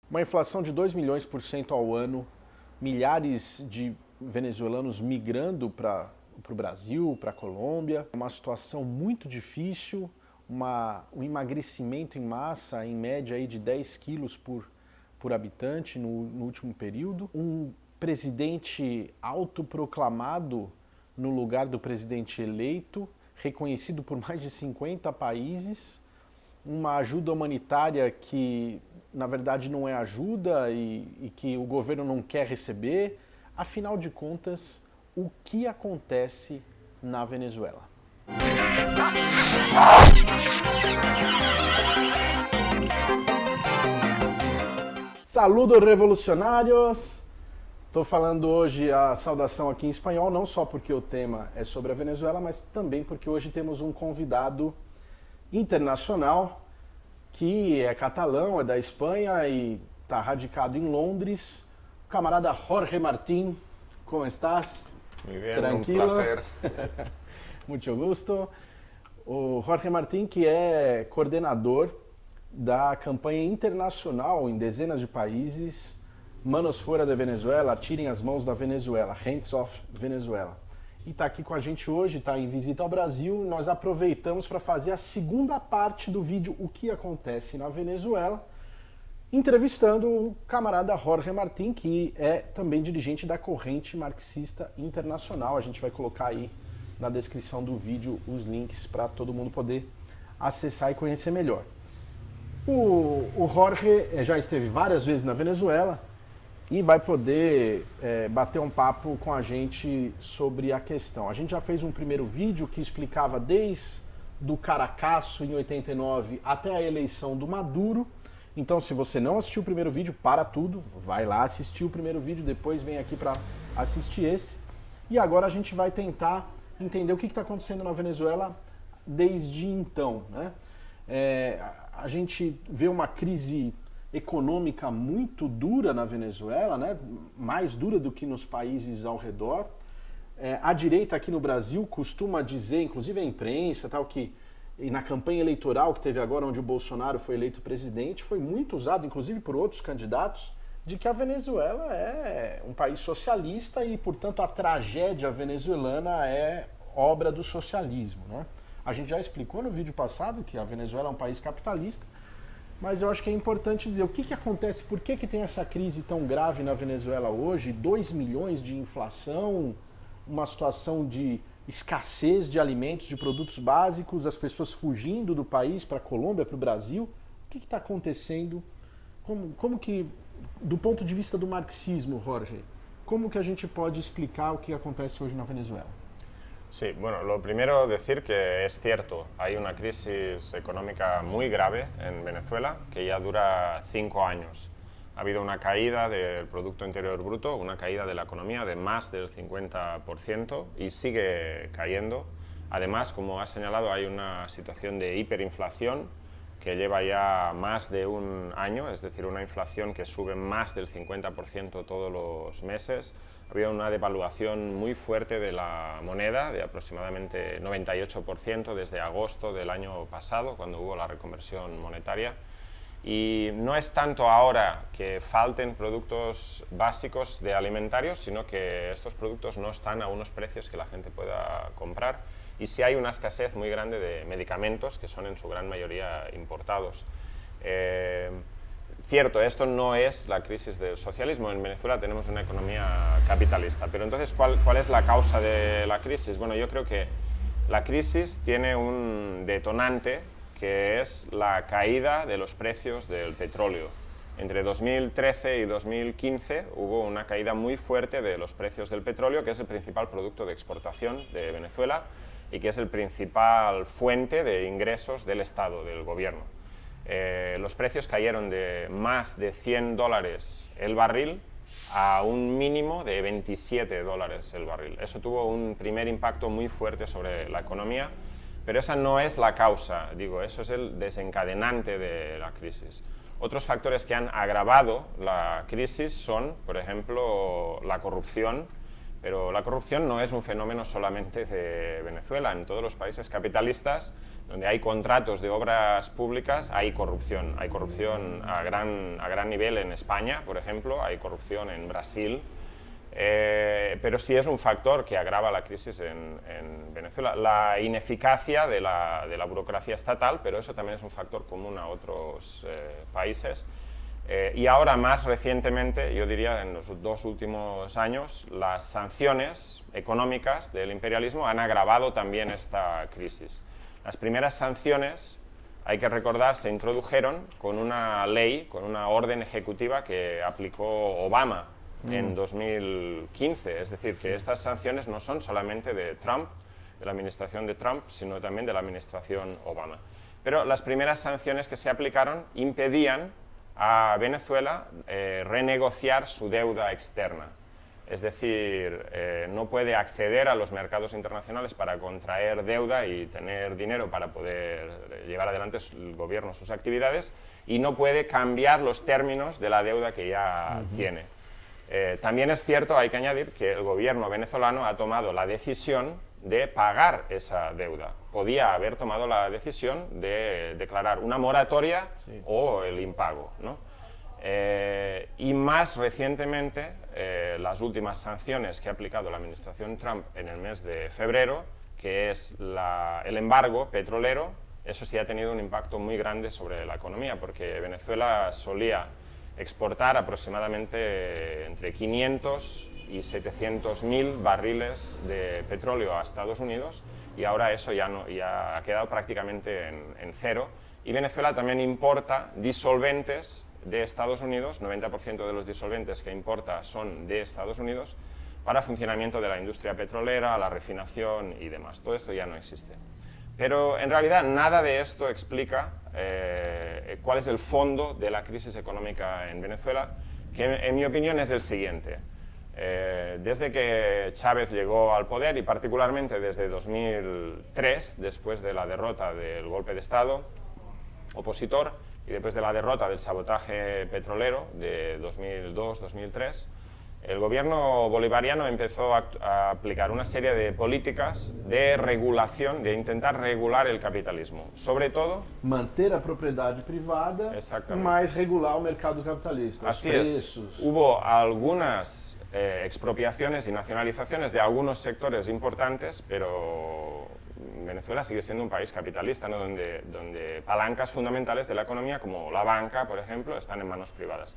Uma inflação de 2 milhões por cento ao ano, milhares de venezuelanos migrando para o Brasil, para a Colômbia, uma situação muito difícil, um emagrecimento em massa, em média aí de 10 quilos por habitante no último período, um presidente autoproclamado no lugar do presidente eleito, reconhecido por mais de 50 países, uma ajuda humanitária que na verdade não é ajuda e que o governo não quer receber. Afinal de contas, o que acontece na Venezuela? Saludos revolucionários! Estou falando hoje a saudação aqui em espanhol, não só porque o tema é sobre a Venezuela, mas também porque hoje temos um convidado internacional que é catalão, é da Espanha e está radicado em Londres. O camarada Jorge Martín, como estás? Muy bien, Tranquilo? un placer. Muito gusto. O Jorge Martín, que é coordenador da campanha internacional em dezenas de países, Manos Fora da Venezuela, tirem as mãos da Venezuela, Hands Off Venezuela. E está aqui com a gente hoje, está em visita ao Brasil. Nós aproveitamos para fazer a segunda parte do vídeo O que acontece na Venezuela, entrevistando o camarada Jorge Martín, que é também dirigente da Corrente Marxista Internacional. A gente vai colocar aí na descrição do vídeo os links para todo mundo poder acessar e conhecer melhor. O Jorge já esteve várias vezes na Venezuela e vai poder bater um papo com a gente sobre a questão. A gente já fez um primeiro vídeo que explicava desde do Caracaço em 89 até a eleição do Maduro. Então, se você não assistiu o primeiro vídeo, para tudo, vai lá assistir o primeiro vídeo, depois vem aqui para assistir esse. E agora a gente vai tentar entender o que está acontecendo na Venezuela desde então, né? A gente vê uma crise econômica muito dura na Venezuela, né? Mais dura do que nos países ao redor. A direita aqui no Brasil costuma dizer, inclusive a imprensa, tal, que e na campanha eleitoral que teve agora, onde o Bolsonaro foi eleito presidente, foi muito usado, inclusive por outros candidatos, de que a Venezuela é um país socialista e, portanto, a tragédia venezuelana é obra do socialismo, né? A gente já explicou no vídeo passado que a Venezuela é um país capitalista, mas eu acho que é importante dizer o que acontece, por que tem essa crise tão grave na Venezuela hoje, 2 milhões de inflação, uma situação de escassez de alimentos, de produtos básicos, as pessoas fugindo do país para a Colômbia, para o Brasil. O que está acontecendo? Como que, do ponto de vista do marxismo, Jorge, como que a gente pode explicar o que acontece hoje na Venezuela? Sí, bueno, lo primero decir que es cierto, hay una crisis económica muy grave en Venezuela que ya dura 5 años. Ha habido una caída del Producto Interior Bruto, una caída de la economía de más del 50% y sigue cayendo. Además, como has señalado, hay una situación de hiperinflación que lleva ya más de un año, es decir, una inflación que sube más del 50% todos los meses. Ha habido una devaluación muy fuerte de la moneda, de aproximadamente 98% desde agosto del año pasado, cuando hubo la reconversión monetaria. Y no es tanto ahora que falten productos básicos de alimentarios, sino que estos productos no están a unos precios que la gente pueda comprar. Y sí hay una escasez muy grande de medicamentos, que son en su gran mayoría importados. Cierto, esto no es la crisis del socialismo. En Venezuela tenemos una economía capitalista. Pero entonces, ¿cuál es la causa de la crisis? Bueno, yo creo que la crisis tiene un detonante que es la caída de los precios del petróleo. Entre 2013 y 2015 hubo una caída muy fuerte de los precios del petróleo, que es el principal producto de exportación de Venezuela y que es el principal fuente de ingresos del Estado, del gobierno. Los precios cayeron de más de $100 el barril a un mínimo de $27 el barril. Eso tuvo un primer impacto muy fuerte sobre la economía, pero esa no es la causa, digo, eso es el desencadenante de la crisis. Otros factores que han agravado la crisis son, por ejemplo, la corrupción Pero la corrupción no es un fenómeno solamente de Venezuela. En todos los países capitalistas, donde hay contratos de obras públicas, hay corrupción. Hay corrupción a gran nivel en España, por ejemplo, hay corrupción en Brasil. Pero sí es un factor que agrava la crisis en Venezuela. La ineficacia de la burocracia estatal, pero eso también es un factor común a otros países. Y ahora, más recientemente, yo diría en los 2 últimos años, las sanciones económicas del imperialismo han agravado también esta crisis. Las primeras sanciones, hay que recordar, se introdujeron con una ley, con una orden ejecutiva que aplicó Obama en 2015. Es decir, que estas sanciones no son solamente de Trump, de la administración de Trump, sino también de la administración Obama. Pero las primeras sanciones que se aplicaron impedían a Venezuela renegociar su deuda externa. Es decir, no puede acceder a los mercados internacionales para contraer deuda y tener dinero para poder llevar adelante el gobierno sus actividades, y no puede cambiar los términos de la deuda que ya tiene. También es cierto, hay que añadir, que el gobierno venezolano ha tomado la decisión de pagar esa deuda. Podía haber tomado la decisión de declarar una moratoria o el impago, ¿no? Y más recientemente, las últimas sanciones que ha aplicado la administración Trump en el mes de febrero, que es el embargo petrolero, eso sí ha tenido un impacto muy grande sobre la economía, porque Venezuela solía exportar aproximadamente entre 500 y 700.000 barriles de petróleo a Estados Unidos, y ahora eso ya ha quedado prácticamente en cero. Y Venezuela también importa disolventes de Estados Unidos, 90% de los disolventes que importa son de Estados Unidos, para funcionamiento de la industria petrolera, la refinación y demás. Todo esto ya no existe. Pero en realidad nada de esto explica cuál es el fondo de la crisis económica en Venezuela, que en mi opinión es el siguiente. Desde que Chávez llegó al poder, y particularmente desde 2003, después de la derrota del golpe de Estado opositor y después de la derrota del sabotaje petrolero de 2002-2003, el gobierno bolivariano empezó a aplicar una serie de políticas de regulación, de intentar regular el capitalismo. Sobre todo, manter a propriedade privada, mas regular o mercado capitalista. Así es. Hubo algunas expropiaciones y nacionalizaciones de algunos sectores importantes, pero Venezuela sigue siendo un país capitalista, ¿no? donde palancas fundamentales de la economía, como la banca, por ejemplo, están en manos privadas.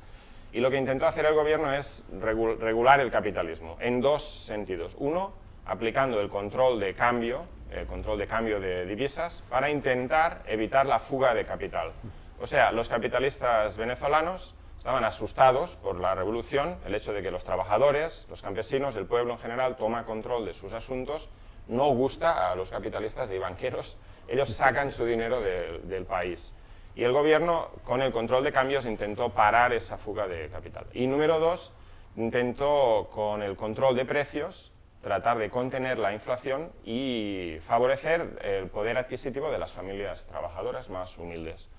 Y lo que intentó hacer el gobierno es regular el capitalismo en dos sentidos. Uno, aplicando el control de cambio de divisas, para intentar evitar la fuga de capital. O sea, los capitalistas venezolanos estaban asustados por la revolución, el hecho de que los trabajadores, los campesinos, el pueblo en general toma control de sus asuntos. No gusta a los capitalistas y banqueros, ellos sacan su dinero del país. Y el gobierno, con el control de cambios, intentó parar esa fuga de capital. Y número dos, intentó, con el control de precios, tratar de contener la inflación y favorecer el poder adquisitivo de las familias trabajadoras más humildes.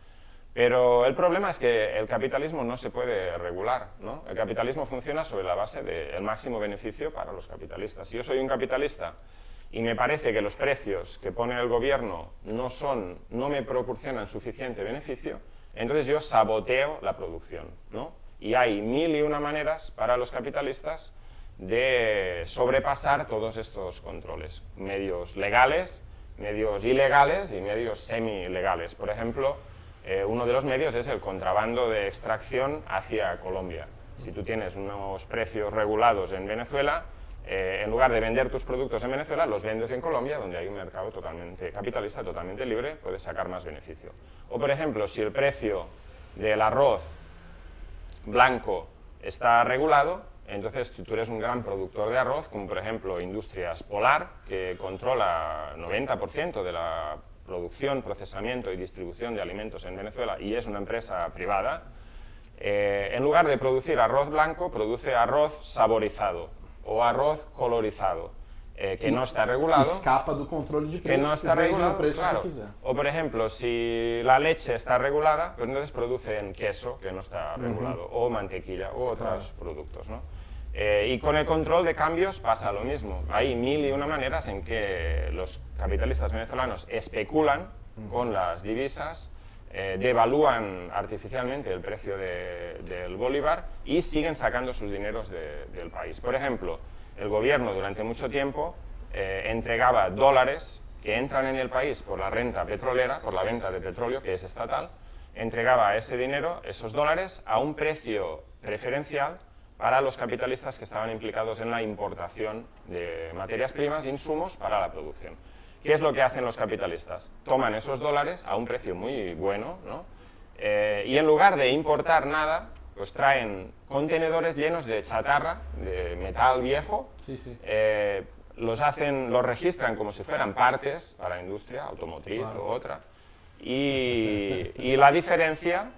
Pero el problema es que el capitalismo no se puede regular, ¿no? El capitalismo funciona sobre la base del máximo beneficio para los capitalistas. Si yo soy un capitalista y me parece que los precios que pone el gobierno no me proporcionan suficiente beneficio, entonces yo saboteo la producción, ¿no? Y hay 1001 maneras para los capitalistas de sobrepasar todos estos controles. Medios legales, medios ilegales y medios semi-legales. Por ejemplo, uno de los medios es el contrabando de extracción hacia Colombia. Si tú tienes unos precios regulados en Venezuela, en lugar de vender tus productos en Venezuela, los vendes en Colombia, donde hay un mercado totalmente capitalista, totalmente libre, puedes sacar más beneficio. O, por ejemplo, si el precio del arroz blanco está regulado, entonces si tú eres un gran productor de arroz, como por ejemplo Industrias Polar, que controla 90% de la producción, procesamiento y distribución de alimentos en Venezuela y es una empresa privada, en lugar de producir arroz blanco, produce arroz saborizado o arroz colorizado, que no está regulado. Escapa do controle de precios. Que no está regulado, claro. O por ejemplo, si la leche está regulada, pues entonces producen queso, que no está regulado, o mantequilla, o otros productos, ¿no? Y con el control de cambios pasa lo mismo. Hay mil y una maneras en que los capitalistas venezolanos especulan con las divisas, devalúan artificialmente el precio del bolívar y siguen sacando sus dineros del país. Por ejemplo, el gobierno durante mucho tiempo entregaba dólares que entran en el país por la renta petrolera, por la venta de petróleo, que es estatal, entregaba ese dinero, esos dólares, a un precio preferencial para los capitalistas que estaban implicados en la importación de materias primas, insumos para la producción. ¿Qué es lo que hacen los capitalistas? Toman esos dólares a un precio muy bueno, ¿no? Y en lugar de importar nada, pues traen contenedores llenos de chatarra, de metal viejo, los registran como si fueran partes para la industria automotriz o otra, y la diferencia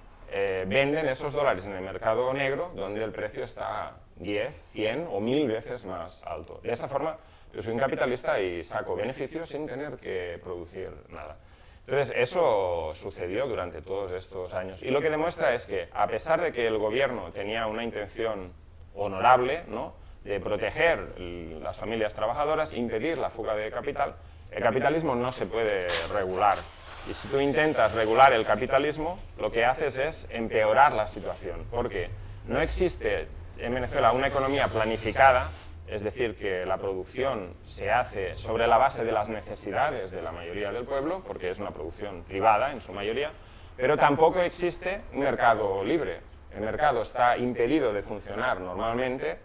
venden esos dólares en el mercado negro, donde el precio está 10, 100 o 1000 veces más alto. De esa forma, yo soy un capitalista y saco beneficios sin tener que producir nada. Entonces, eso sucedió durante todos estos años. Y lo que demuestra es que, a pesar de que el gobierno tenía una intención honorable, ¿no?, de proteger las familias trabajadoras, impedir la fuga de capital, el capitalismo no se puede regular. Y si tú intentas regular el capitalismo, lo que haces es empeorar la situación, porque no existe en Venezuela una economía planificada, es decir, que la producción se hace sobre la base de las necesidades de la mayoría del pueblo, porque es una producción privada en su mayoría, pero tampoco existe un mercado libre. El mercado está impedido de funcionar normalmente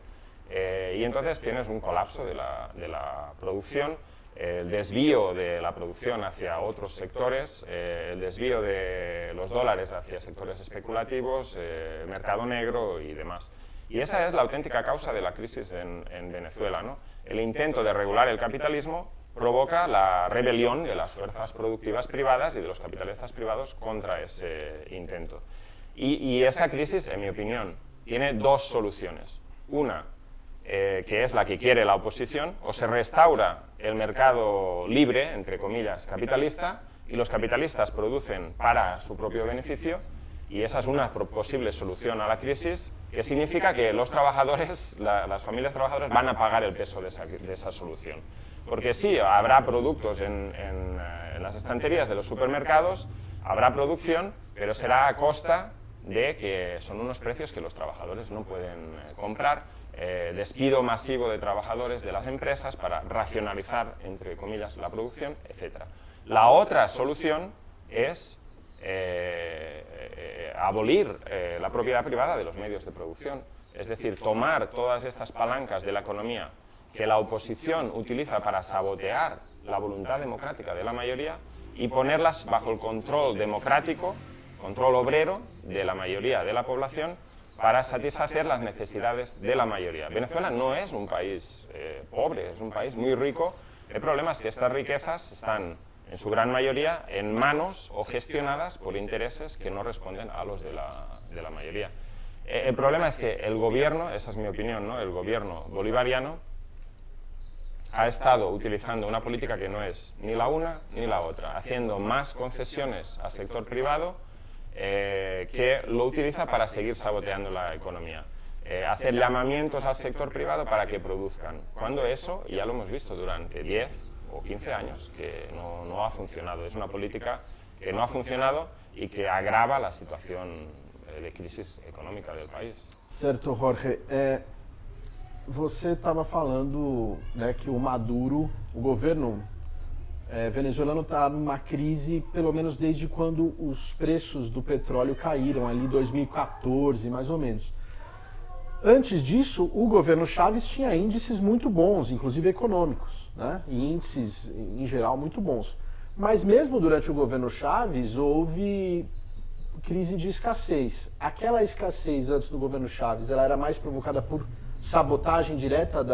y entonces tienes un colapso de la producción, el desvío de la producción hacia otros sectores, el desvío de los dólares hacia sectores especulativos, mercado negro y demás. Y esa es la auténtica causa de la crisis en Venezuela, ¿no? El intento de regular el capitalismo provoca la rebelión de las fuerzas productivas privadas y de los capitalistas privados contra ese intento. Y esa crisis, en mi opinión, tiene dos soluciones. Una, que es la que quiere la oposición: o se restaura el mercado libre, entre comillas, capitalista, y los capitalistas producen para su propio beneficio, y esa es una posible solución a la crisis, que significa que los trabajadores, las familias trabajadoras, van a pagar el peso de esa solución. Porque sí, habrá productos en las estanterías de los supermercados, habrá producción, pero será a costa de que son unos precios que los trabajadores no pueden comprar, despido masivo de trabajadores de las empresas para racionalizar, entre comillas, la producción, etc. La otra solución es abolir la propiedad privada de los medios de producción, es decir, tomar todas estas palancas de la economía que la oposición utiliza para sabotear la voluntad democrática de la mayoría y ponerlas bajo el control democrático, control obrero de la mayoría de la población, para satisfacer las necesidades de la mayoría. Venezuela no es un país pobre, es un país muy rico. El problema es que estas riquezas están, en su gran mayoría, en manos o gestionadas por intereses que no responden a los de la mayoría. El problema es que el gobierno, esa es mi opinión, ¿no?, el gobierno bolivariano ha estado utilizando una política que no es ni la una ni la otra, haciendo más concesiones al sector privado que lo utiliza para seguir saboteando la economía. Hacer llamamientos al sector privado para que produzcan, cuando eso ya lo hemos visto durante 10 o 15 años, que no ha funcionado. Es una política que no ha funcionado y que agrava la situación de crisis económica del país. Certo, Jorge. Você estava falando, né, que o Maduro, o governo venezuelano está numa crise, pelo menos desde quando os preços do petróleo caíram, ali em 2014, mais ou menos. Antes disso, o governo Chávez tinha índices muito bons, inclusive econômicos, né? E índices, em geral, muito bons. Mas mesmo durante o governo Chávez, houve crise de escassez. Aquela escassez antes do governo Chávez, ela era mais provocada por sabotagem direta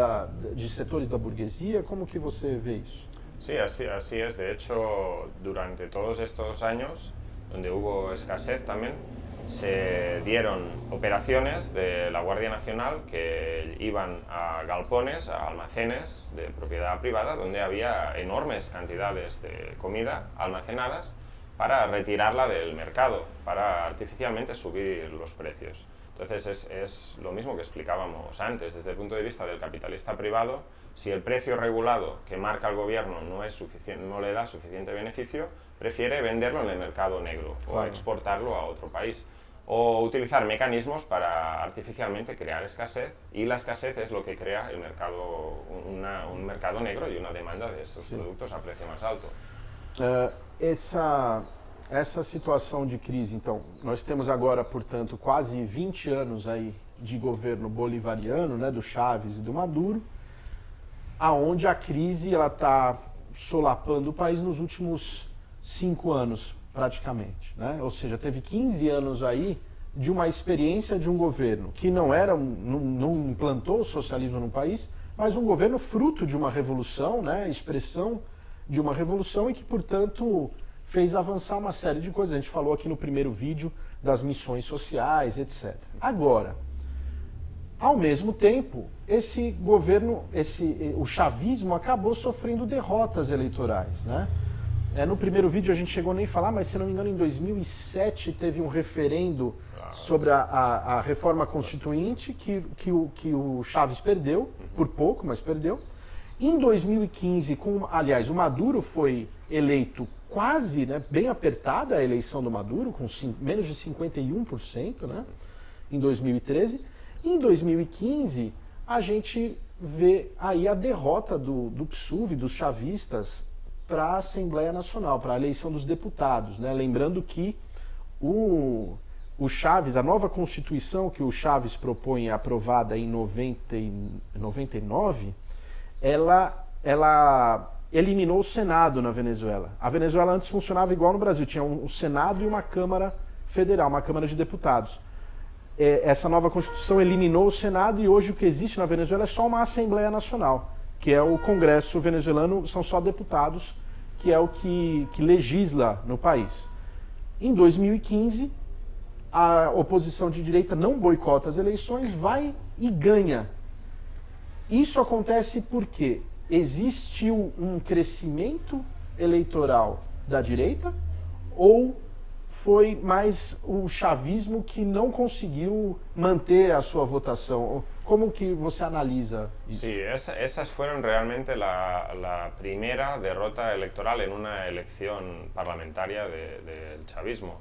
de setores da burguesia? Como que você vê isso? Sí, así es. De hecho, durante todos estos años, donde hubo escasez también, se dieron operaciones de la Guardia Nacional que iban a galpones, a almacenes de propiedad privada, donde había enormes cantidades de comida almacenadas para retirarla del mercado, para artificialmente subir los precios. Entonces es lo mismo que explicábamos antes, desde el punto de vista del capitalista privado, si el precio regulado que marca el gobierno no le da suficiente beneficio, prefiere venderlo en el mercado negro o exportarlo a otro país. O utilizar mecanismos para artificialmente crear escasez, y la escasez es lo que crea el mercado, un mercado negro y una demanda de estos productos a precio más alto. Essa situação de crise, então, nós temos agora, portanto, quase 20 anos aí de governo bolivariano, né, do Chávez e do Maduro, aonde a crise ela está solapando o país nos últimos 5 anos, praticamente, né? Ou seja, teve 15 anos aí de uma experiência de um governo que não implantou o socialismo no país, mas um governo fruto de uma revolução, né, expressão de uma revolução, e que, portanto, fez avançar uma série de coisas. A gente falou aqui no primeiro vídeo das missões sociais, etc. Agora, ao mesmo tempo, esse governo, o chavismo acabou sofrendo derrotas eleitorais, né? No primeiro vídeo a gente chegou nem a falar, mas se não me engano em 2007 teve um referendo sobre a reforma constituinte que o Chávez perdeu, por pouco, mas perdeu. Em 2015, aliás, o Maduro foi eleito quase, né, bem apertada a eleição do Maduro, com menos de 51%, né, em 2013. Em 2015, a gente vê aí a derrota do PSUV, dos chavistas, para a Assembleia Nacional, para a eleição dos deputados, né? Lembrando que o Chávez, a nova Constituição que o Chávez propõe, aprovada em 99, ela eliminou o Senado na Venezuela. A Venezuela antes funcionava igual no Brasil, tinha um Senado e uma Câmara Federal, uma Câmara de Deputados. Essa nova Constituição eliminou o Senado e hoje o que existe na Venezuela é só uma Assembleia Nacional, que é o Congresso venezuelano, são só deputados, que é o que legisla no país. Em 2015, a oposição de direita não boicota as eleições, vai e ganha. Isso acontece porque existiu um crescimento eleitoral da direita ou foi mais o chavismo que não conseguiu manter a sua votação? Como que você analisa isso? Sí, esas fueron realmente la primera derrota electoral en una elección parlamentaria del chavismo.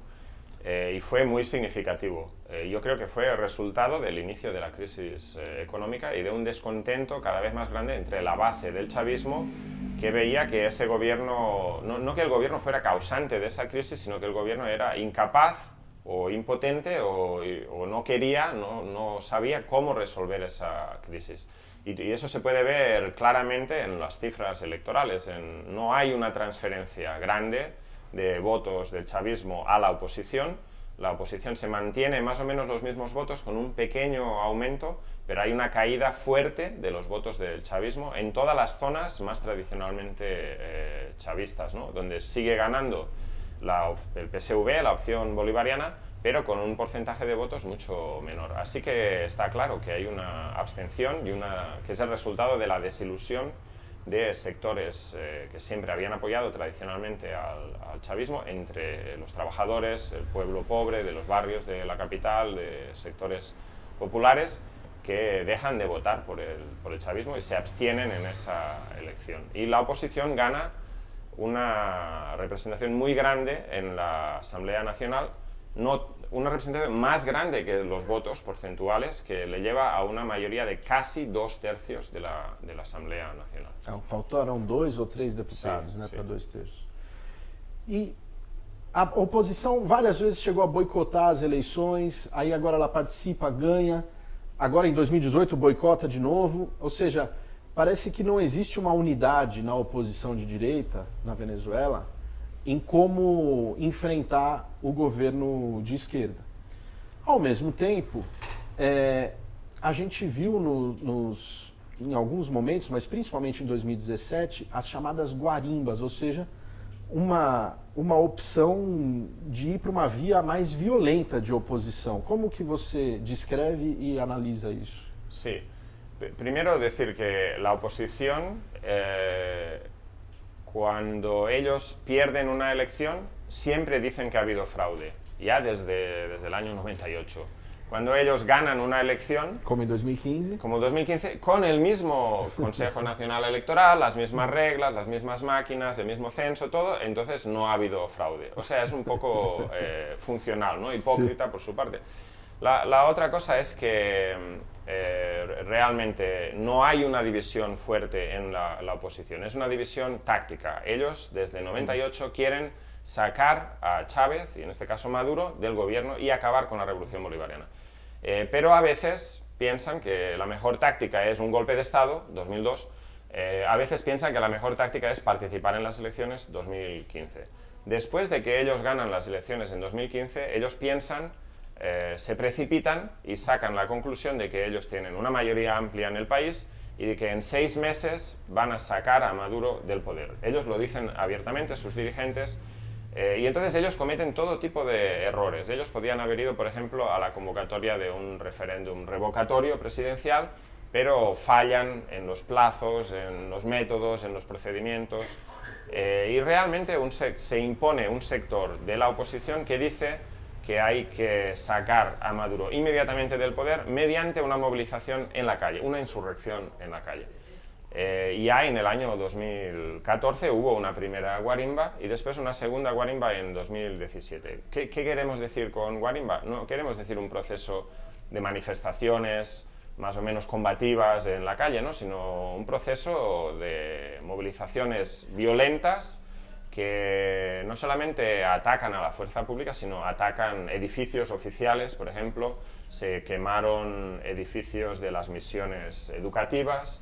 Y fue muy significativo. Yo creo que fue el resultado del inicio de la crisis económica y de un descontento cada vez más grande entre la base del chavismo, que veía que ese gobierno, no que el gobierno fuera causante de esa crisis, sino que el gobierno era incapaz o impotente o no quería, no sabía cómo resolver esa crisis. Y eso se puede ver claramente en las cifras electorales. No hay una transferencia grande de votos del chavismo a la oposición se mantiene más o menos los mismos votos con un pequeño aumento, pero hay una caída fuerte de los votos del chavismo en todas las zonas más tradicionalmente chavistas, ¿no? Donde sigue ganando el PSV, la opción bolivariana, pero con un porcentaje de votos mucho menor. Así que está claro que hay una abstención que es el resultado de la desilusión de sectores que siempre habían apoyado tradicionalmente al chavismo, entre los trabajadores, el pueblo pobre, de los barrios de la capital, de sectores populares, que dejan de votar por el chavismo y se abstienen en esa elección. Y la oposición gana una representación muy grande en la Asamblea Nacional, una representación más grande que los votos porcentuales, que le lleva a una mayoría de casi 2/3 de la Asamblea Nacional. Faltaram 2 ou 3 deputados, Sim, né, sim. para 2/3. E a oposição várias vezes chegou a boicotar as eleições, aí agora ela participa, ganha, agora em 2018 boicota de novo, ou seja, parece que não existe uma unidade na oposição de direita na Venezuela em como enfrentar o governo de esquerda. Ao mesmo tempo, a gente viu em alguns momentos, mas principalmente em 2017, as chamadas guarimbas, ou seja, uma opção de ir para uma via mais violenta de oposição. Como que você descreve e analisa isso? Sí. Primero decir que la oposición, cuando ellos pierden una elección, siempre dicen que ha habido fraude, ya desde el año 98. cuando ellos ganan una elección, Como en 2015. como 2015, con el mismo Consejo Nacional Electoral, las mismas reglas, las mismas máquinas, el mismo censo, todo, entonces no ha habido fraude. O sea, es un poco funcional, ¿no? Hipócrita por su parte. La otra cosa es que realmente no hay una división fuerte en la oposición, es una división táctica. Ellos, desde 98, quieren sacar a Chávez, y en este caso Maduro, del gobierno y acabar con la revolución bolivariana. Pero a veces piensan que la mejor táctica es un golpe de Estado, 2002, a veces piensan que la mejor táctica es participar en las elecciones 2015. Después de que ellos ganan las elecciones en 2015, ellos piensan, se precipitan y sacan la conclusión de que ellos tienen una mayoría amplia en el país y de que en 6 meses van a sacar a Maduro del poder. Ellos lo dicen abiertamente, sus dirigentes, y entonces ellos cometen todo tipo de errores. Ellos podían haber ido, por ejemplo, a la convocatoria de un referéndum revocatorio presidencial, pero fallan en los plazos, en los métodos, en los procedimientos, y realmente se impone un sector de la oposición que dice que hay que sacar a Maduro inmediatamente del poder mediante una movilización en la calle, una insurrección en la calle. Ya en el año 2014 hubo una primera guarimba y después una segunda guarimba en 2017. ¿Qué queremos decir con guarimba? No queremos decir un proceso de manifestaciones más o menos combativas en la calle, ¿no? Sino un proceso de movilizaciones violentas que no solamente atacan a la fuerza pública, sino atacan edificios oficiales, por ejemplo. Se quemaron edificios de las misiones educativas,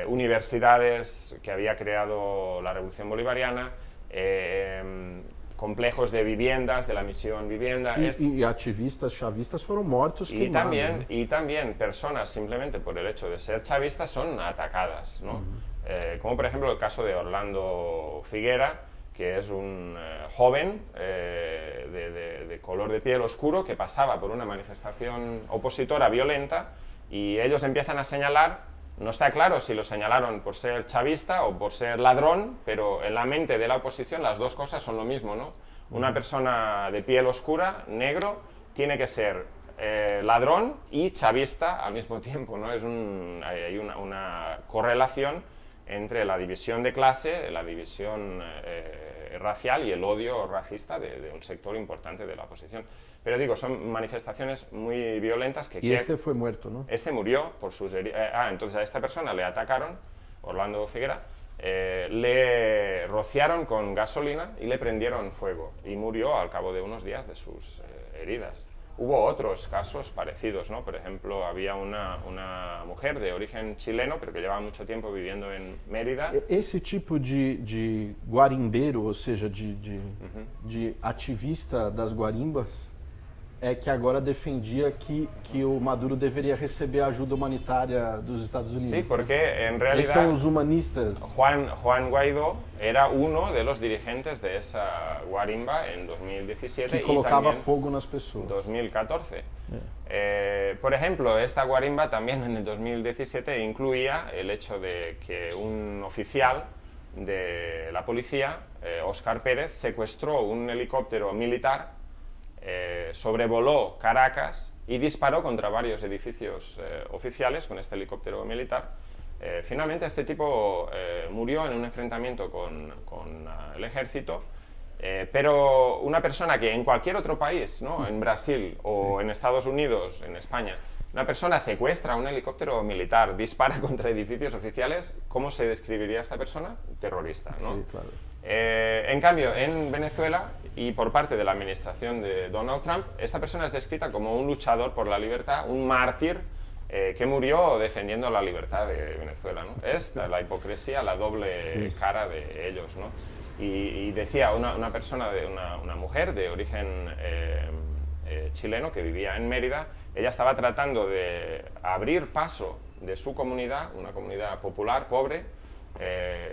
universidades que había creado la Revolución Bolivariana, complejos de viviendas de la misión Vivienda. Y activistas chavistas fueron muertos. Y también personas, simplemente por el hecho de ser chavistas, son atacadas, ¿no? Como por ejemplo el caso de Orlando Figuera, que es un joven de color de piel oscuro que pasaba por una manifestación opositora violenta y ellos empiezan a señalar. No está claro si lo señalaron por ser chavista o por ser ladrón, pero en la mente de la oposición las dos cosas son lo mismo, ¿no? Una persona de piel oscura, negro, tiene que ser ladrón y chavista al mismo tiempo, ¿no? Hay una correlación entre la división de clase, la división racial y el odio racista de un sector importante de la oposición. Pero digo, son manifestaciones muy violentas que... Y este fue muerto, ¿no? Este murió por sus heridas. Entonces a esta persona le atacaron, Orlando Figuera, le rociaron con gasolina y le prendieron fuego. Y murió al cabo de unos días de sus heridas. Hubo otros casos parecidos, ¿no? Por ejemplo, había una mujer de origen chileno, pero que llevaba mucho tiempo viviendo en Mérida. Esse tipo de guarimbeiro, ou seja, de ativista das guarimbas, é que agora defendia que o Maduro deveria receber a ajuda humanitária dos Estados Unidos. Sí, porque en realidad Eles são os humanistas. Juan Guaidó era uno de los dirigentes de esa guarimba en 2017 Que y colocava también fogo nas pessoas. 2014. Por ejemplo, esta guarimba también en el 2017 incluía el hecho de que un oficial de la policía, Óscar Pérez, secuestró un helicóptero militar, sobrevoló Caracas y disparó contra varios edificios oficiales con este helicóptero militar. Finalmente este tipo murió en un enfrentamiento con el ejército, pero una persona que en cualquier otro país, ¿no? En Brasil o en Estados Unidos, en España, una persona secuestra un helicóptero militar, dispara contra edificios oficiales, ¿cómo se describiría a esta persona? Terrorista, ¿no? Sí, claro. En cambio, en Venezuela y por parte de la administración de Donald Trump, esta persona es descrita como un luchador por la libertad, un mártir que murió defendiendo la libertad de Venezuela, ¿no? Es la hipocresía, la doble cara de ellos, ¿no? Y decía una persona, una mujer de origen chileno que vivía en Mérida, ella estaba tratando de abrir paso de su comunidad, una comunidad popular, pobre.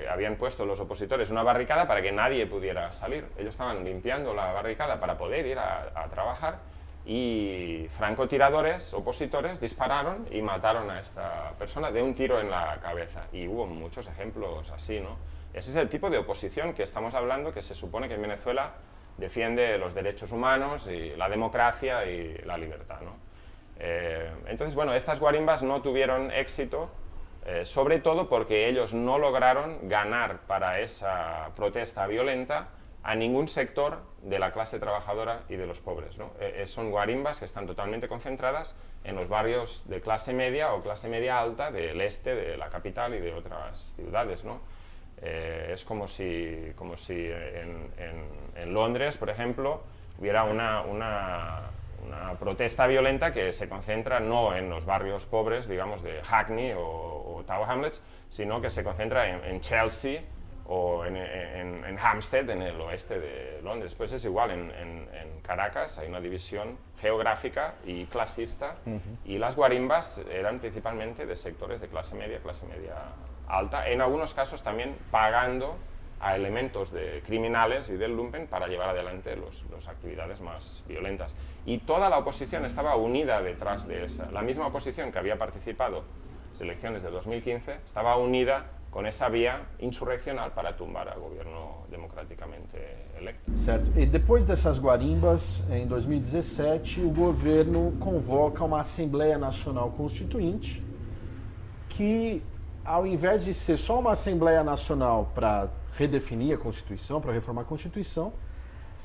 Habían puesto los opositores una barricada para que nadie pudiera salir. Ellos estaban limpiando la barricada para poder ir a trabajar y francotiradores opositores dispararon y mataron a esta persona de un tiro en la cabeza. Y hubo muchos ejemplos así, ¿no? Ese es el tipo de oposición que estamos hablando, que se supone que en Venezuela defiende los derechos humanos y la democracia y la libertad, ¿no? Entonces, bueno, estas guarimbas no tuvieron éxito, sobre todo porque ellos no lograron ganar para esa protesta violenta a ningún sector de la clase trabajadora y de los pobres, ¿no? Son guarimbas que están totalmente concentradas en los barrios de clase media o clase media alta del este de la capital y de otras ciudades, ¿no? Es como si en Londres, por ejemplo, hubiera una protesta violenta que se concentra no en los barrios pobres, digamos, de Hackney o Tower Hamlets, sino que se concentra en Chelsea o en Hampstead, en el oeste de Londres. Pues es igual, en Caracas hay una división geográfica y clasista, y las guarimbas eran principalmente de sectores de clase media alta, en algunos casos también pagando a elementos de criminales y del lumpen para llevar adelante las actividades más violentas. Y toda la oposición estaba unida detrás de esa. La misma oposición que había participado en las elecciones de 2015 estaba unida con esa vía insurreccional para tumbar al gobierno democraticamente electo. Certo. E depois dessas guarimbas, em 2017, o governo convoca uma Assembleia Nacional Constituinte que, ao invés de ser só uma Assembleia Nacional para redefinir a Constituição, para reformar a Constituição,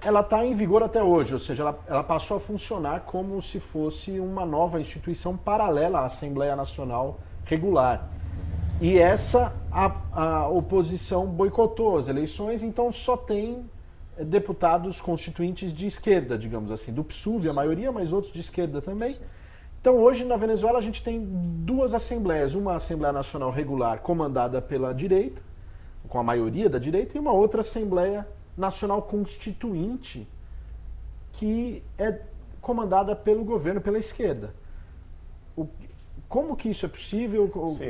ela está em vigor até hoje, ou seja, ela passou a funcionar como se fosse uma nova instituição paralela à Assembleia Nacional regular. E a oposição boicotou as eleições, então só tem deputados constituintes de esquerda, digamos assim, do PSUV a maioria, mas outros de esquerda também. Então hoje na Venezuela a gente tem duas assembleias, uma Assembleia Nacional Regular comandada pela direita, com a maioria da direita, e uma outra Assembleia Nacional Constituinte que é comandada pelo governo, pela esquerda. ¿Cómo que eso es posible? Sí,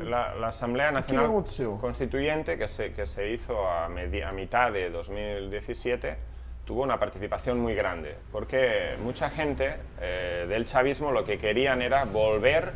la Asamblea Nacional Constituyente, que se hizo a mitad de 2017, tuvo una participación muy grande, porque mucha gente del chavismo lo que querían era volver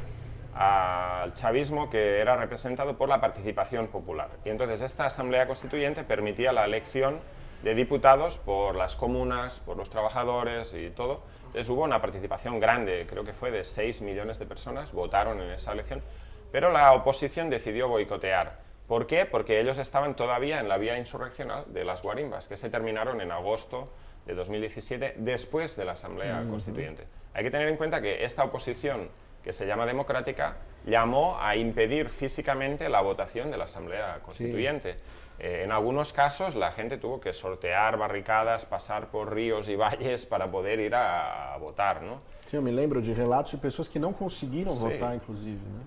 al chavismo que era representado por la participación popular. Y entonces esta Asamblea Constituyente permitía la elección de diputados por las comunas, por los trabajadores y todo. Entonces hubo una participación grande, creo que fue de 6 millones de personas, votaron en esa elección, pero la oposición decidió boicotear. ¿Por qué? Porque ellos estaban todavía en la vía insurreccional de las guarimbas, que se terminaron en agosto de 2017, después de la Asamblea Constituyente. Hay que tener en cuenta que esta oposición, que se llama democrática, llamó a impedir físicamente la votación de la Asamblea Constituyente. Sí. En algunos casos la gente tuvo que sortear barricadas, pasar por ríos y valles para poder ir a votar, ¿no? Sí, yo me lembro de relatos de personas que no consiguieron votar, inclusive, ¿no?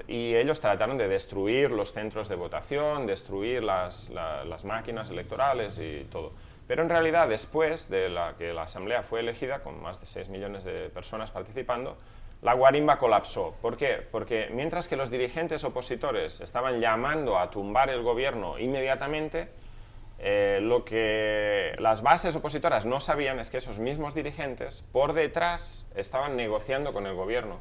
Y ellos trataron de destruir los centros de votación, destruir las máquinas electorales y todo. Pero en realidad, después de que la Asamblea fue elegida, con más de 6 millones de personas participando, la guarimba colapsó. ¿Por qué? Porque mientras que los dirigentes opositores estaban llamando a tumbar el gobierno inmediatamente, lo que las bases opositoras no sabían es que esos mismos dirigentes por detrás estaban negociando con el gobierno.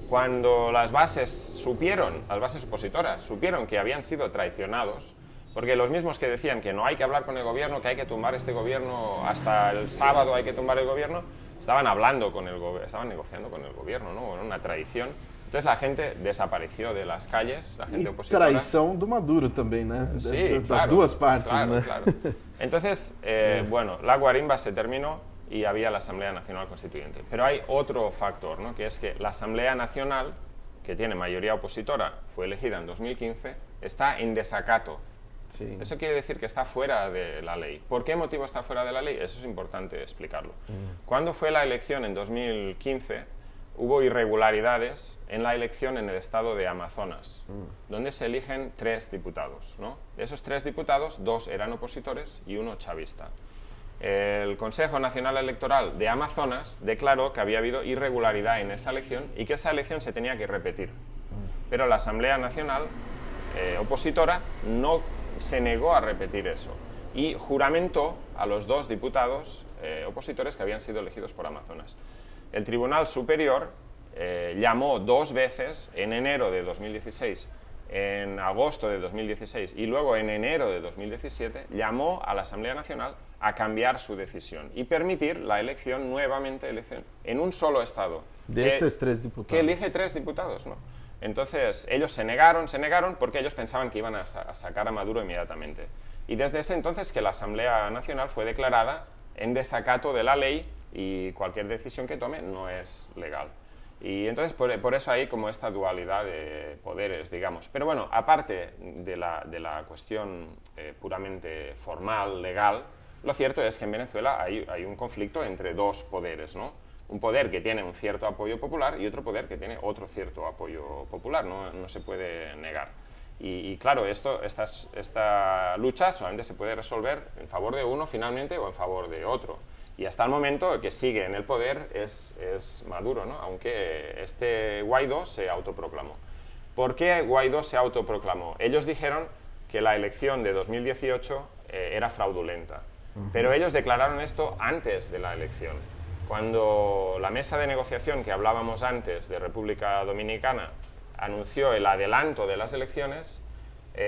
Cuando las bases opositoras supieron que habían sido traicionados, porque los mismos que decían que no hay que hablar con el gobierno, que hay que tumbar este gobierno, hasta el sábado hay que tumbar el gobierno, estaban hablando con el gobierno, estaban negociando con el gobierno, ¿no? Era una traición. Entonces la gente desapareció de las calles, la gente opositora. Traición de Maduro también, ¿no? Sí, las dos partes, claro, ¿no? Claro. Entonces, bueno, la guarimba se terminó y había la Asamblea Nacional Constituyente. Pero hay otro factor, ¿no? Que es que la Asamblea Nacional, que tiene mayoría opositora, fue elegida en 2015, está en desacato. Sí. Eso quiere decir que está fuera de la ley. ¿Por qué motivo está fuera de la ley? Eso es importante explicarlo. Cuando fue la elección en 2015, hubo irregularidades en la elección en el estado de Amazonas, donde se eligen 3 diputados, ¿no? De esos 3 diputados, 2 eran opositores y 1 chavista. El Consejo Nacional Electoral de Amazonas declaró que había habido irregularidad en esa elección y que esa elección se tenía que repetir. Pero la Asamblea Nacional opositora se negó a repetir eso y juramentó a los 2 diputados opositores que habían sido elegidos por Amazonas. El Tribunal Superior llamó 2 veces, en enero de 2016, en agosto de 2016 y luego en enero de 2017, llamó a la Asamblea Nacional a cambiar su decisión y permitir la elección nuevamente en un solo estado. De estos 3 diputados. Que elige 3 diputados, ¿no? Entonces, ellos se negaron porque ellos pensaban que iban a sacar a Maduro inmediatamente. Y desde ese entonces que la Asamblea Nacional fue declarada en desacato de la ley y cualquier decisión que tome no es legal. Y entonces por eso hay como esta dualidad de poderes, digamos. Pero bueno, aparte de la cuestión puramente formal, legal, lo cierto es que en Venezuela hay un conflicto entre 2 poderes, ¿no? Un poder que tiene un cierto apoyo popular y otro poder que tiene otro cierto apoyo popular, no se puede negar. Y claro, esta lucha solamente se puede resolver en favor de uno finalmente o en favor de otro. Y hasta el momento que sigue en el poder es Maduro, ¿no? Aunque este Guaidó se autoproclamó. ¿Por qué Guaidó se autoproclamó? Ellos dijeron que la elección de 2018 era fraudulenta, pero ellos declararon esto antes de la elección. Cuando la mesa de negociación que hablábamos antes de República Dominicana anunció el adelanto de las elecciones,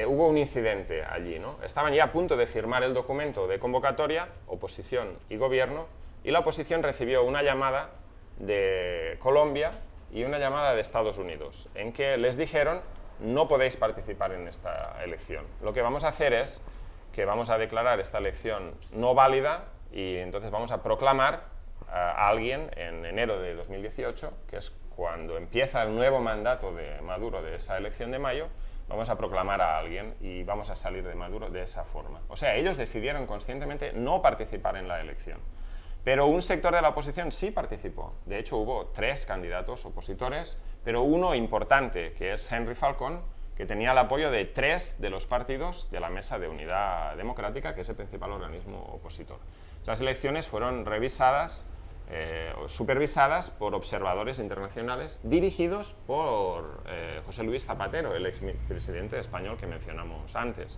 hubo un incidente allí, ¿no? Estaban ya a punto de firmar el documento de convocatoria, oposición y gobierno, y la oposición recibió una llamada de Colombia y una llamada de Estados Unidos, en que les dijeron: no podéis participar en esta elección. Lo que vamos a hacer es que vamos a declarar esta elección no válida y entonces vamos a proclamar a alguien en enero de 2018, que es cuando empieza el nuevo mandato de Maduro de esa elección de mayo. Vamos a proclamar a alguien y vamos a salir de Maduro de esa forma. O sea, ellos decidieron conscientemente no participar en la elección. Pero un sector de la oposición sí participó. De hecho, hubo 3 candidatos opositores, pero uno importante, que es Henry Falcón, que tenía el apoyo de 3 de los partidos de la Mesa de Unidad Democrática, que es el principal organismo opositor. Esas elecciones fueron revisadas, supervisadas por observadores internacionales dirigidos por José Luis Zapatero, el expresidente español que mencionamos antes,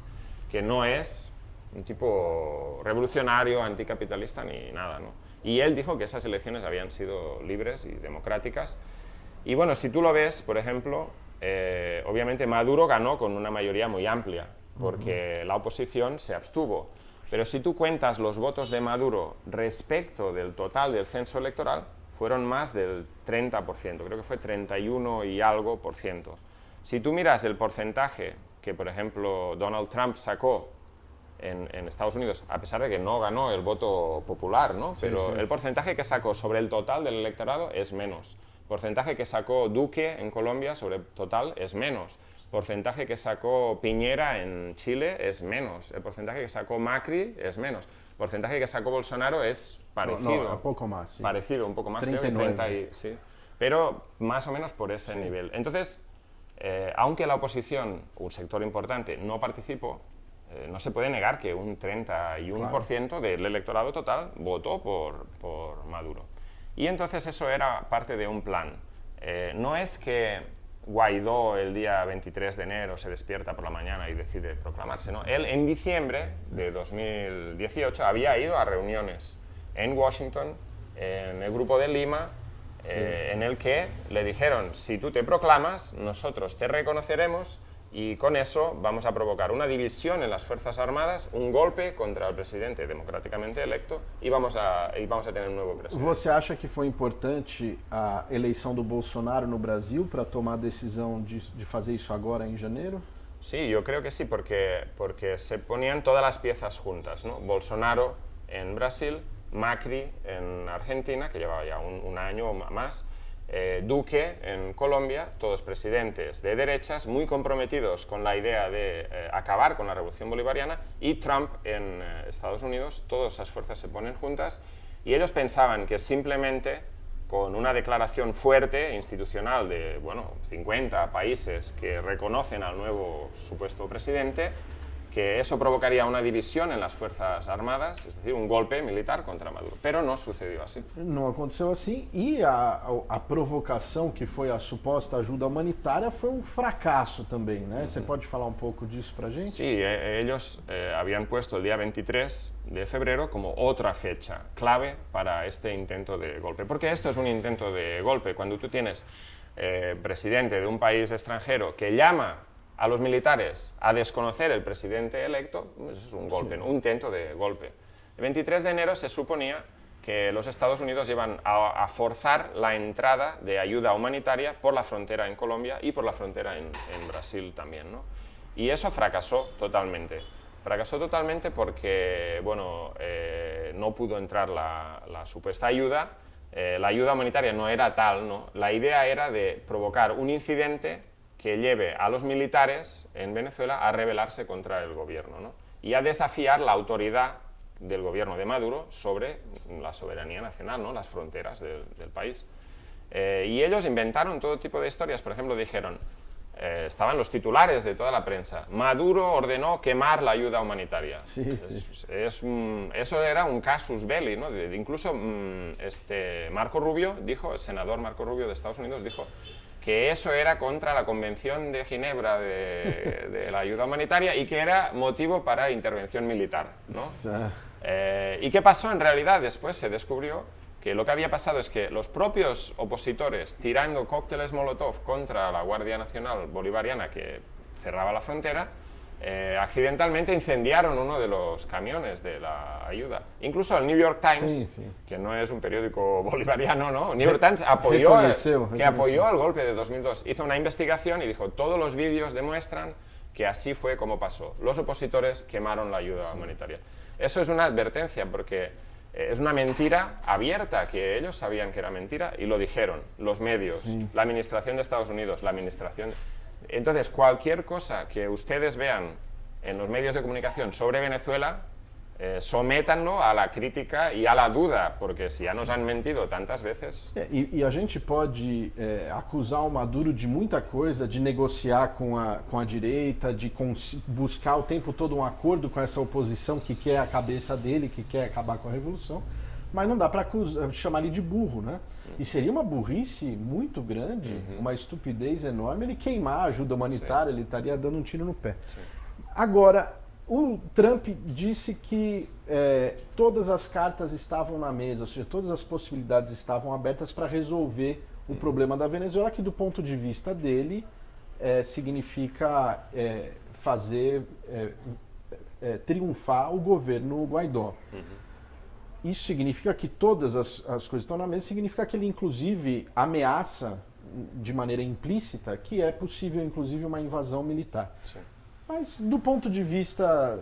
que no es un tipo revolucionario, anticapitalista ni nada, ¿no? Y él dijo que esas elecciones habían sido libres y democráticas. Y bueno, si tú lo ves, por ejemplo, obviamente Maduro ganó con una mayoría muy amplia, porque la oposición se abstuvo. Pero si tú cuentas los votos de Maduro respecto del total del censo electoral, fueron más del 30%, creo que fue 31 y algo por ciento. Si tú miras el porcentaje que, por ejemplo, Donald Trump sacó en Estados Unidos, a pesar de que no ganó el voto popular, ¿no? Pero sí. El porcentaje que sacó sobre el total del electorado es menos. El porcentaje que sacó Duque en Colombia sobre el total es menos. El porcentaje que sacó Piñera en Chile es menos. El porcentaje que sacó Macri es menos. El porcentaje que sacó Bolsonaro es parecido. Un poco más. Sí. Parecido, un poco más, 39. Creo que sí. Pero más o menos por ese nivel. Entonces, aunque la oposición, un sector importante, no participó, no se puede negar que un 31% del electorado total votó por Maduro. Y entonces eso era parte de un plan. No es que Guaidó el día 23 de enero se despierta por la mañana y decide proclamarse, ¿no? Él en diciembre de 2018 había ido a reuniones en Washington, en el Grupo de Lima, en el que le dijeron: si tú te proclamas, nosotros te reconoceremos y con eso vamos a provocar una división en las Fuerzas Armadas, un golpe contra el presidente democráticamente electo y vamos a tener un nuevo presidente. Você acha que foi importante a eleição do Bolsonaro no Brasil para tomar a decisão de fazer isso agora em janeiro? Sí, yo creo que sí, porque se ponían todas las piezas juntas, ¿no? Bolsonaro en Brasil, Macri en Argentina, que llevaba ya un año o más, Duque en Colombia, todos presidentes de derechas muy comprometidos con la idea de acabar con la revolución bolivariana, y Trump en Estados Unidos. Todas esas fuerzas se ponen juntas y ellos pensaban que simplemente con una declaración fuerte, institucional, de 50 países que reconocen al nuevo supuesto presidente, que eso provocaría una división en las Fuerzas Armadas, es decir, un golpe militar contra Maduro. Pero no sucedió así. Não aconteceu assim, e a provocação, que foi a suposta ajuda humanitária, foi um fracasso também, né? Você pode falar um pouco disso pra gente? Sí, ellos habían puesto el día 23 de febrero como otra fecha clave para este intento de golpe. Porque esto es un intento de golpe. Cuando tú tienes presidente de un país extranjero que llama a los militares a desconocer el presidente electo, eso es un golpe, ¿no? Un intento de golpe. El 23 de enero se suponía que los Estados Unidos iban a forzar la entrada de ayuda humanitaria por la frontera en Colombia y por la frontera en Brasil también, ¿no? Y eso fracasó totalmente. Fracasó totalmente porque, bueno, no pudo entrar la supuesta ayuda. La ayuda humanitaria no era tal, ¿no? La idea era de provocar un incidente que lleve a los militares en Venezuela a rebelarse contra el gobierno, ¿no? Y a desafiar la autoridad del gobierno de Maduro sobre la soberanía nacional, ¿no? Las fronteras del país. Y ellos inventaron todo tipo de historias. Por ejemplo, dijeron, estaban los titulares de toda la prensa, Maduro ordenó quemar la ayuda humanitaria. Sí, sí. Eso era un casus belli, ¿no? Incluso Marco Rubio dijo, el senador Marco Rubio de Estados Unidos dijo que eso era contra la Convención de Ginebra de la ayuda humanitaria y que era motivo para intervención militar, ¿no? ¿Y qué pasó en realidad? Después se descubrió que lo que había pasado es que los propios opositores, tirando cócteles Molotov contra la Guardia Nacional Bolivariana que cerraba la frontera, accidentalmente incendiaron uno de los camiones de la ayuda. Incluso el New York Times, que no es un periódico bolivariano, ¿no? New York Times apoyó el golpe de 2002. Hizo una investigación y dijo, todos los vídeos demuestran que así fue como pasó. Los opositores quemaron la ayuda humanitaria. Eso es una advertencia porque es una mentira abierta, que ellos sabían que era mentira y lo dijeron, los medios, la administración de Estados Unidos, la administración... Entonces, cualquier cosa que ustedes vean en los medios de comunicación sobre Venezuela, sométanlo a la crítica y a la duda, porque si ya nos han mentido tantas veces... E a gente pode acusar o Maduro de muita coisa, de negociar com a direita, de buscar o tempo todo um acordo com essa oposição que quer a cabeça dele, que quer acabar com a revolução, mas não dá para chamar ele de burro, né? E seria uma burrice muito grande, uma estupidez enorme ele queimar a ajuda humanitária, ele estaria dando um tiro no pé. Agora, o Trump disse que todas as cartas estavam na mesa, ou seja, todas as possibilidades estavam abertas para resolver o problema da Venezuela, que do ponto de vista dele significa fazer triunfar o governo Guaidó. Isso significa que todas as coisas estão na mesa, significa que ele inclusive ameaça de maneira implícita que é possível inclusive uma invasão militar. Sim. Mas do ponto de vista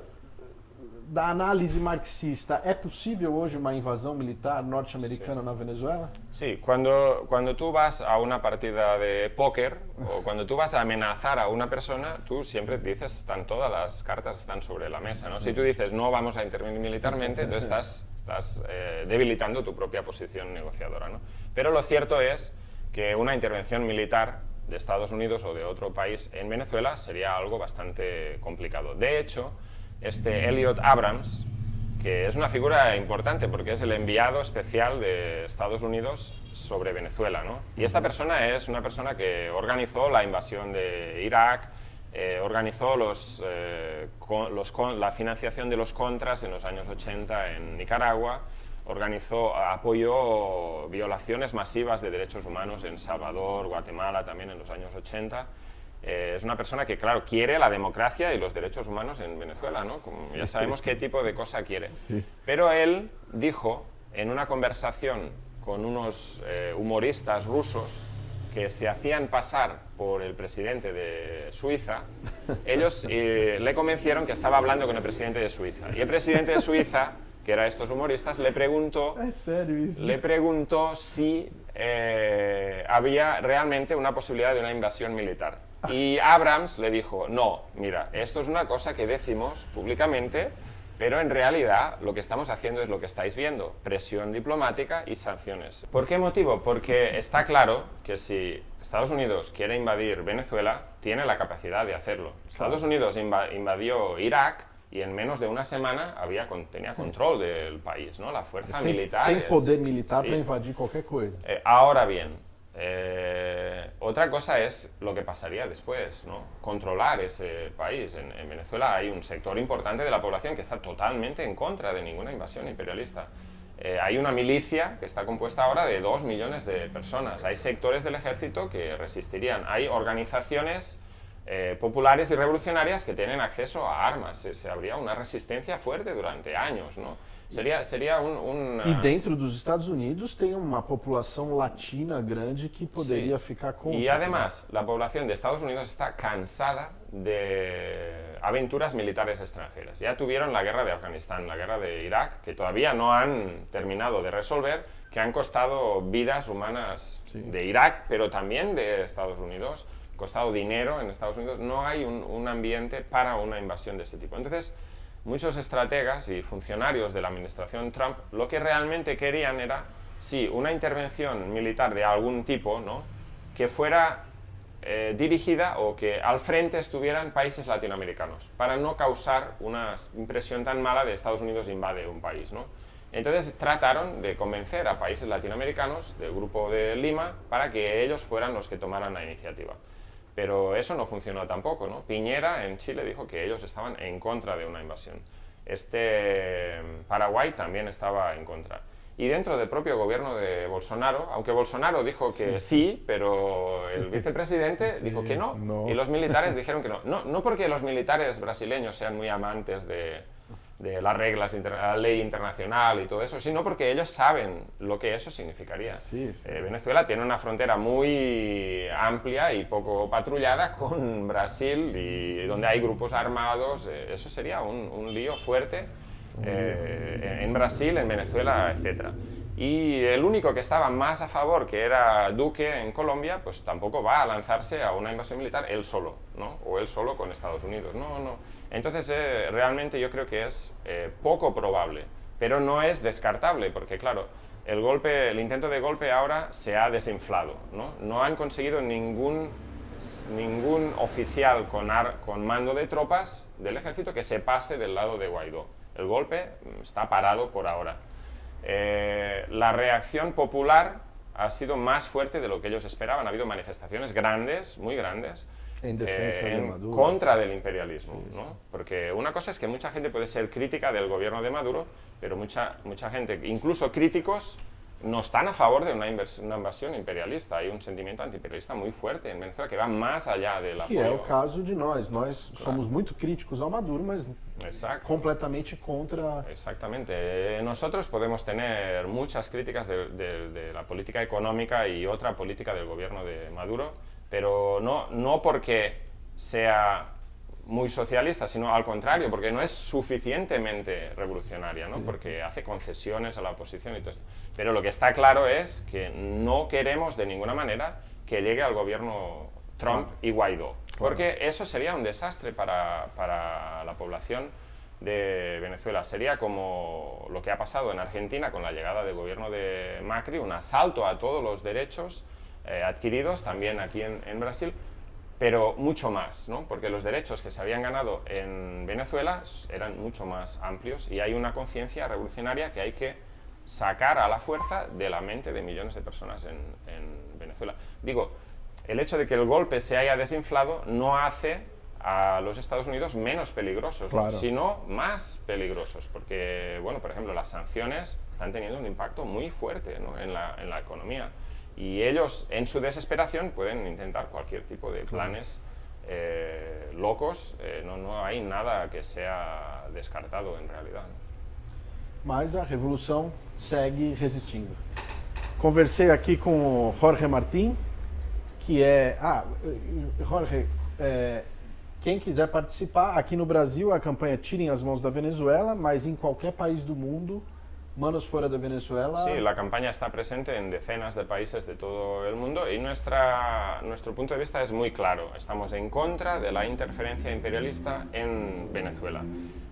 da análise marxista, ¿es posible hoy una invasión militar norteamericana en Venezuela? Sí, cuando tú vas a una partida de póker o cuando tú vas a amenazar a una persona, tú siempre dices, todas las cartas están sobre la mesa, ¿no? Sí. Si tú dices, no vamos a intervenir militarmente, entonces estás debilitando tu propia posición negociadora, ¿no? Pero lo cierto es que una intervención militar de Estados Unidos o de otro país en Venezuela sería algo bastante complicado. De hecho, Elliot Abrams, que es una figura importante porque es el enviado especial de Estados Unidos sobre Venezuela, ¿no? Y esta persona es una persona que organizó la invasión de Irak, organizó la financiación de los contras en los años 80 en Nicaragua, apoyó violaciones masivas de derechos humanos en Salvador, Guatemala también en los años 80. Es una persona que, claro, quiere la democracia y los derechos humanos en Venezuela, ¿no? Como ya sabemos qué tipo de cosa quiere. Sí. Pero él dijo en una conversación con unos humoristas rusos que se hacían pasar por el presidente de Suiza, ellos le convencieron que estaba hablando con el presidente de Suiza. Y el presidente de Suiza, que era estos humoristas, le preguntó si había realmente una posibilidad de una invasión militar. Y Abrams le dijo, no, mira, esto es una cosa que decimos públicamente, pero en realidad lo que estamos haciendo es lo que estáis viendo, presión diplomática y sanciones. ¿Por qué motivo? Porque está claro que si Estados Unidos quiere invadir Venezuela, tiene la capacidad de hacerlo. Estados Unidos invadió Irak y en menos de una semana tenía control del país, ¿no? La fuerza militar... Tiene poder militar para invadir cualquier cosa. Ahora bien, otra cosa es lo que pasaría después, ¿no? Controlar ese país. En Venezuela hay un sector importante de la población que está totalmente en contra de ninguna invasión imperialista. Hay una milicia que está compuesta ahora de 2 millones de personas. Hay sectores del ejército que resistirían. Hay organizaciones populares y revolucionarias que tienen acceso a armas. Se habría una resistencia fuerte durante años, ¿no? Sería E dentro dos Estados Unidos tem uma população latina grande que poderia ficar contra. Y además, la población de Estados Unidos está cansada de aventuras militares extranjeras. Ya tuvieron la guerra de Afganistán, la guerra de Irak, que todavía no han terminado de resolver, que han costado vidas humanas de Irak, pero también de Estados Unidos, costado dinero en Estados Unidos. No hay un ambiente para una invasión de ese tipo. Entonces, muchos estrategas y funcionarios de la administración Trump lo que realmente querían era, sí, una intervención militar de algún tipo, ¿no?, que fuera dirigida o que al frente estuvieran países latinoamericanos, para no causar una impresión tan mala de Estados Unidos invade un país, ¿no? Entonces trataron de convencer a países latinoamericanos del Grupo de Lima para que ellos fueran los que tomaran la iniciativa. Pero eso no funcionó tampoco, ¿no? Piñera en Chile dijo que ellos estaban en contra de una invasión. Paraguay también estaba en contra. Y dentro del propio gobierno de Bolsonaro, aunque Bolsonaro dijo que sí, pero el vicepresidente dijo que no, y los militares dijeron que no. No porque los militares brasileños sean muy amantes de las reglas, la ley internacional y todo eso, sino porque ellos saben lo que eso significaría. Venezuela tiene una frontera muy amplia y poco patrullada con Brasil, y donde hay grupos armados. Eso sería un lío fuerte en Brasil, en Venezuela, etc. Y el único que estaba más a favor, que era Duque en Colombia, pues tampoco va a lanzarse a una invasión militar él solo, ¿no? O él solo con Estados Unidos. No. Entonces, realmente yo creo que es poco probable, pero no es descartable, porque claro, el intento de golpe ahora se ha desinflado, ¿no? No han conseguido ningún oficial con mando de tropas del ejército que se pase del lado de Guaidó. El golpe está parado por ahora. La reacción popular ha sido más fuerte de lo que ellos esperaban. Ha habido manifestaciones grandes, muy grandes, en defensa de Maduro, contra del imperialismo, ¿no? Porque una cosa es que mucha gente puede ser crítica del gobierno de Maduro, pero mucha gente, incluso críticos, no están a favor de una invasión imperialista. Hay un sentimiento antiimperialista muy fuerte en Venezuela que va más allá del apoyo. Que é o caso de nós. Nós somos muito críticos ao Maduro, mas completamente contra... Exactamente. Nosotros podemos tener muchas críticas de la política económica y otra política del gobierno de Maduro, pero no porque sea muy socialista, sino al contrario, porque no es suficientemente revolucionaria, ¿no? Porque hace concesiones a la oposición y todo esto. Pero lo que está claro es que no queremos de ninguna manera que llegue al gobierno Trump y Guaidó, porque eso sería un desastre para la población de Venezuela. Sería como lo que ha pasado en Argentina con la llegada del gobierno de Macri, un asalto a todos los derechos adquiridos, también aquí en Brasil, pero mucho más, ¿no? Porque los derechos que se habían ganado en Venezuela eran mucho más amplios, y hay una conciencia revolucionaria que hay que sacar a la fuerza de la mente de millones de personas en Venezuela. Digo, el hecho de que el golpe se haya desinflado no hace a los Estados Unidos menos peligrosos, ¿no? Sino más peligrosos, porque, bueno, por ejemplo, las sanciones están teniendo un impacto muy fuerte, ¿no?, en la economía. Y ellos, en su desesperación, pueden intentar cualquier tipo de planes locos. No hay nada que sea descartado en realidad. Mas a revolução segue resistindo. Conversei aqui com o Jorge Martín, que é... Jorge, quem quiser participar, aqui no Brasil a campanha Tirem as Mãos da Venezuela, mas em qualquer país do mundo, Manos Fuera de Venezuela... Sí, la campaña está presente en decenas de países de todo el mundo, y nuestro punto de vista es muy claro. Estamos en contra de la interferencia imperialista en Venezuela.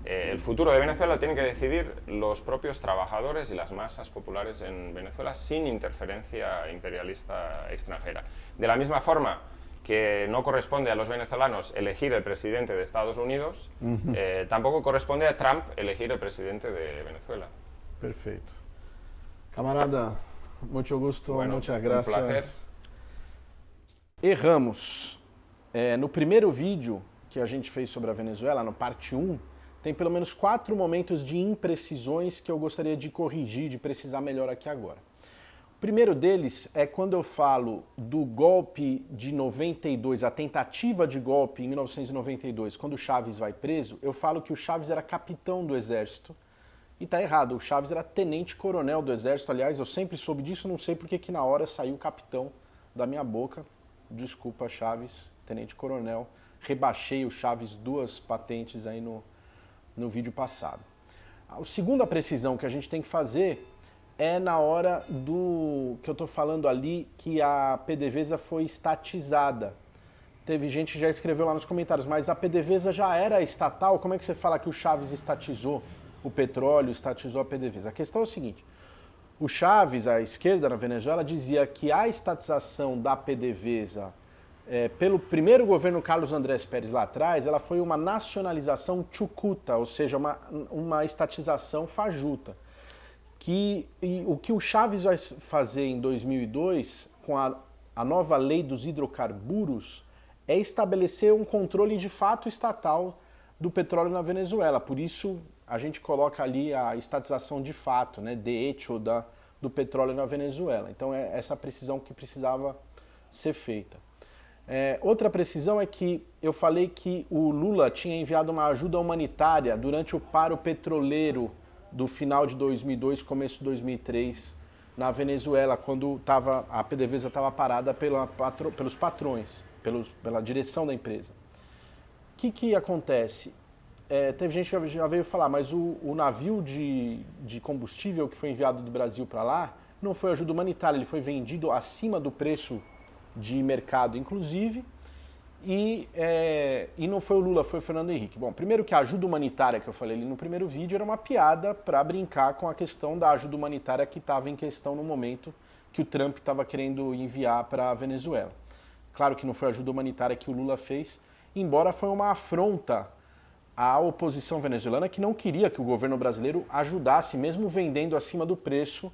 El futuro de Venezuela tiene que decidir los propios trabajadores y las masas populares en Venezuela, sin interferencia imperialista extranjera. De la misma forma que no corresponde a los venezolanos elegir el presidente de Estados Unidos, tampoco corresponde a Trump elegir el presidente de Venezuela. Perfeito. Camarada, muito gusto, muitas graças. Um prazer. Erramos. No primeiro vídeo que a gente fez sobre a Venezuela, no parte 1, tem pelo menos 4 momentos de imprecisões que eu gostaria de corrigir, de precisar melhor aqui agora. O primeiro deles é quando eu falo do golpe de 92, a tentativa de golpe em 1992, quando o Chávez vai preso, eu falo que o Chávez era capitão do exército E tá errado, o Chaves era tenente-coronel do Exército, aliás, eu sempre soube disso, não sei porque que na hora saiu capitão da minha boca. Desculpa, Chaves, tenente-coronel. Rebaixei o Chaves 2 patentes aí no vídeo passado. A segunda precisão que a gente tem que fazer é na hora do que eu estou falando ali, que a PDVSA foi estatizada. Teve gente que já escreveu lá nos comentários, mas a PDVSA já era estatal, como é que você fala que o Chaves estatizou o petróleo, estatizou a PDVSA? A questão é o seguinte, o Chaves, a esquerda na Venezuela, dizia que a estatização da PDVSA pelo primeiro governo Carlos Andrés Pérez lá atrás, ela foi uma nacionalização chucuta, ou seja, uma estatização fajuta. O que o Chaves vai fazer em 2002, com a nova lei dos hidrocarburos, é estabelecer um controle de fato estatal do petróleo na Venezuela. Por isso, a gente coloca ali a estatização de fato, né, de hecho, do petróleo na Venezuela. Então, é essa precisão que precisava ser feita. Outra precisão é que eu falei que o Lula tinha enviado uma ajuda humanitária durante o paro petroleiro do final de 2002, começo de 2003, na Venezuela, quando a PDVSA estava parada pelos patrões, pela direção da empresa. O que acontece? Teve gente que já veio falar, mas o navio de combustível que foi enviado do Brasil para lá não foi ajuda humanitária, ele foi vendido acima do preço de mercado, inclusive, e não foi o Lula, foi o Fernando Henrique. Bom, primeiro que a ajuda humanitária que eu falei ali no primeiro vídeo era uma piada para brincar com a questão da ajuda humanitária que estava em questão no momento que o Trump estava querendo enviar para a Venezuela. Claro que não foi a ajuda humanitária que o Lula fez, embora foi uma afronta à oposição venezuelana que não queria que o governo brasileiro ajudasse, mesmo vendendo acima do preço,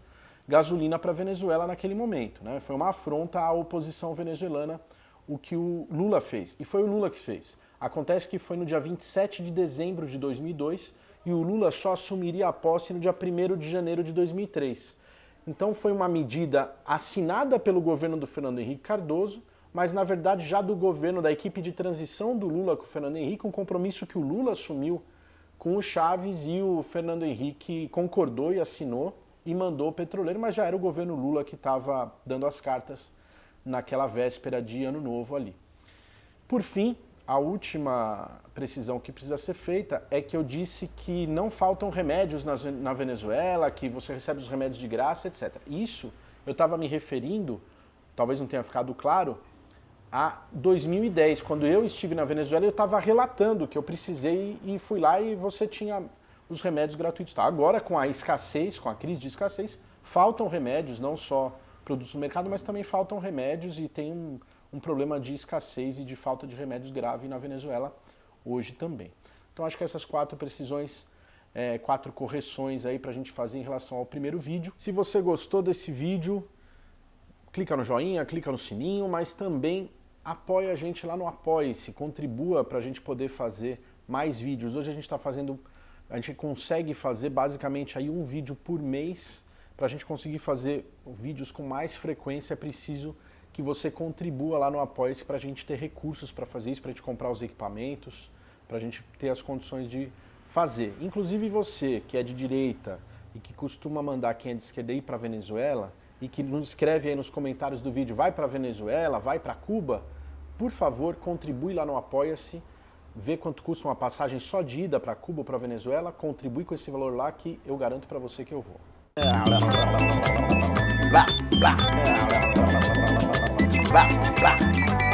gasolina para a Venezuela naquele momento, né? Foi uma afronta à oposição venezuelana o que o Lula fez. E foi o Lula que fez. Acontece que foi no dia 27 de dezembro de 2002 e o Lula só assumiria a posse no dia 1º de janeiro de 2003. Então foi uma medida assinada pelo governo do Fernando Henrique Cardoso, mas na verdade já do governo, da equipe de transição do Lula com o Fernando Henrique, um compromisso que o Lula assumiu com o Chaves e o Fernando Henrique concordou e assinou e mandou o petroleiro, mas já era o governo Lula que estava dando as cartas naquela véspera de Ano Novo ali. Por fim, a última precisão que precisa ser feita é que eu disse que não faltam remédios na Venezuela, que você recebe os remédios de graça, etc. Isso eu estava me referindo, talvez não tenha ficado claro, a 2010, quando eu estive na Venezuela, eu estava relatando que eu precisei e fui lá e você tinha os remédios gratuitos. Tá? Agora, com a escassez, com a crise de escassez, faltam remédios, não só produtos no mercado, mas também faltam remédios e tem um problema de escassez e de falta de remédios grave na Venezuela hoje também. Então, acho que essas 4 precisões, 4 correções aí para a gente fazer em relação ao primeiro vídeo. Se você gostou desse vídeo, clica no joinha, clica no sininho, mas também apoia a gente lá no Apoie-se, contribua para a gente poder fazer mais vídeos. Hoje a gente consegue fazer basicamente aí um vídeo por mês. Para a gente conseguir fazer vídeos com mais frequência, é preciso que você contribua lá no Apoia-se para a gente ter recursos para fazer isso, para a gente comprar os equipamentos, para a gente ter as condições de fazer. Inclusive você, que é de direita e que costuma mandar quem é de esquerda ir para a Venezuela e que nos escreve aí nos comentários do vídeo, vai para a Venezuela, vai para Cuba, por favor, contribui lá no Apoia-se, vê quanto custa uma passagem só de ida para Cuba ou para a Venezuela, contribui com esse valor lá que eu garanto para você que eu vou. Blá, blá. Blá, blá.